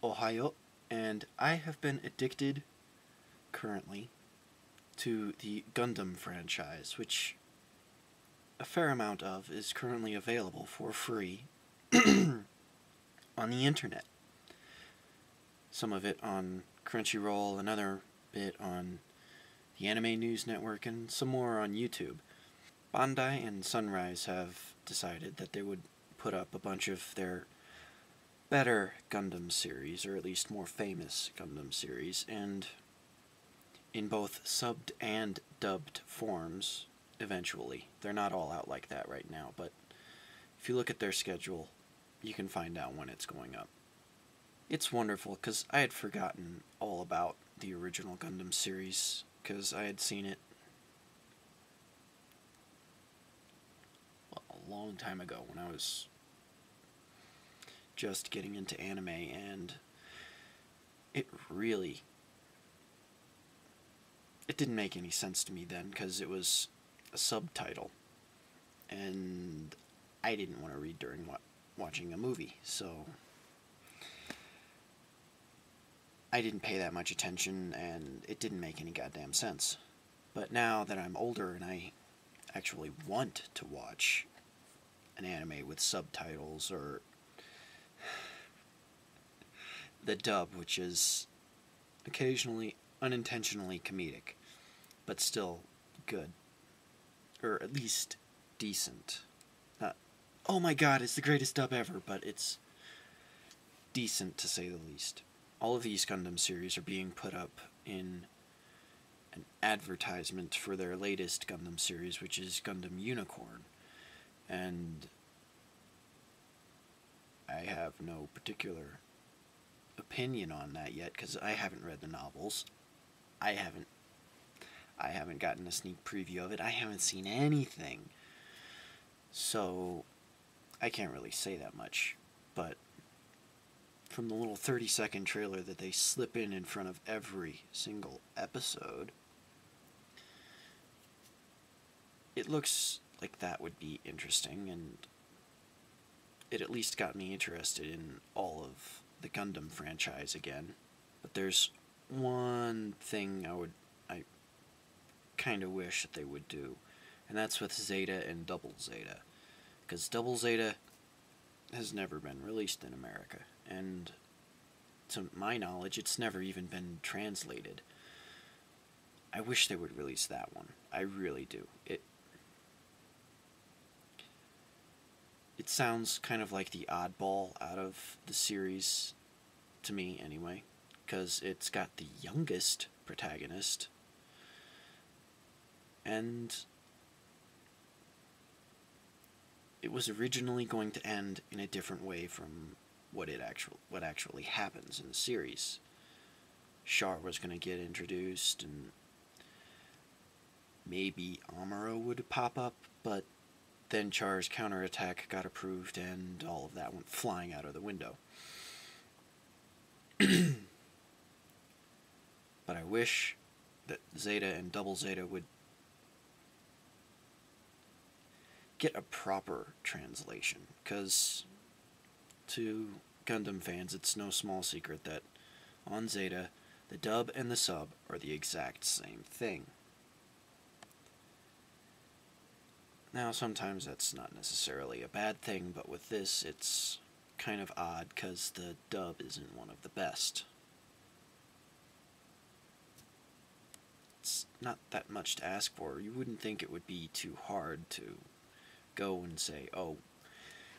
Ohio, and I have been addicted currently to the Gundam franchise, which a fair amount of is currently available for free on the internet. Some of it on Crunchyroll, another bit on the Anime News Network, and some more on YouTube. Bandai and Sunrise have decided that they would put up a bunch of their better Gundam series, or at least more famous Gundam series, and in both subbed and dubbed forms eventually. They're not all out like that right now, but if you look at their schedule, you can find out when it's going up. It's wonderful, because I had forgotten all about the original Gundam series, because I had seen it a long time ago when I was just getting into anime, and it didn't make any sense to me then, because it was a subtitle, and I didn't want to read during watching a movie, so I didn't pay that much attention, and it didn't make any goddamn sense. But now that I'm older and I actually want to watch an anime with subtitles, or the dub, which is occasionally unintentionally comedic, but still good, or at least decent. Not, oh my god, it's the greatest dub ever, but it's decent to say the least. All of these Gundam series are being put up in an advertisement for their latest Gundam series, which is Gundam Unicorn, and I have no particular opinion on that yet, because I haven't read the novels. I haven't gotten a sneak preview of it. I haven't seen anything. So I can't really say that much. But from the little 30-second trailer that they slip in front of every single episode, it looks like that would be interesting, and it at least got me interested in all of the Gundam franchise again. But there's one thing I kind of wish that they would do, and that's with Zeta and Double Zeta, because Double Zeta has never been released in America, and to my knowledge, it's never even been translated. I wish they would release that one. I really do. It sounds kind of like the oddball out of the series, to me anyway, because it's got the youngest protagonist, and it was originally going to end in a different way from what actually happens in the series. Char was going to get introduced, and maybe Amuro would pop up, but then Char's counterattack got approved, and all of that went flying out of the window. But I wish that Zeta and Double Zeta would get a proper translation, because to Gundam fans, it's no small secret that on Zeta, the dub and the sub are the exact same thing. Now, sometimes that's not necessarily a bad thing, but with this, it's kind of odd, because the dub isn't one of the best. It's not that much to ask for. You wouldn't think it would be too hard to go and say, oh,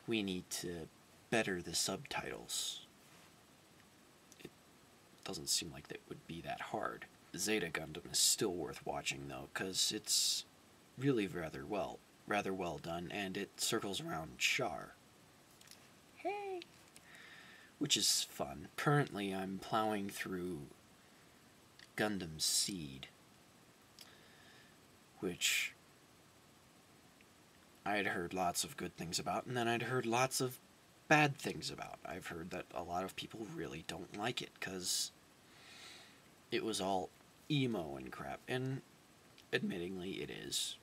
we need to better the subtitles. It doesn't seem like that would be that hard. Zeta Gundam is still worth watching, though, because it's really rather well done, and it circles around Char. Hey! Which is fun. Currently, I'm plowing through Gundam Seed, which I had heard lots of good things about, and then I'd heard lots of bad things about. I've heard that a lot of people really don't like it, because it was all emo and crap, and admittingly it is.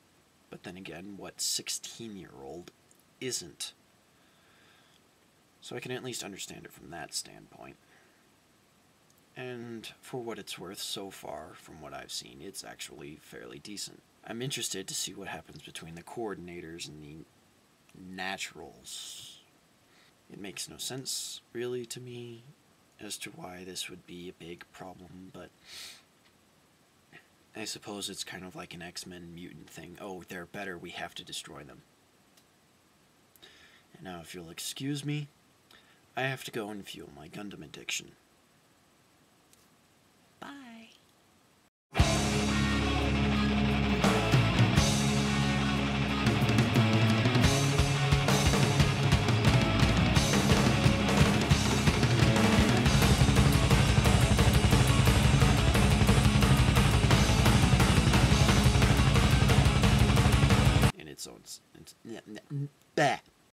But then again, what 16-year-old isn't? So I can at least understand it from that standpoint. And for what it's worth, so far, from what I've seen, it's actually fairly decent. I'm interested to see what happens between the coordinators and the naturals. It makes no sense, really, to me, as to why this would be a big problem, but I suppose it's kind of like an X-Men mutant thing. Oh, they're better, we have to destroy them. And now, if you'll excuse me, I have to go and fuel my Gundam addiction.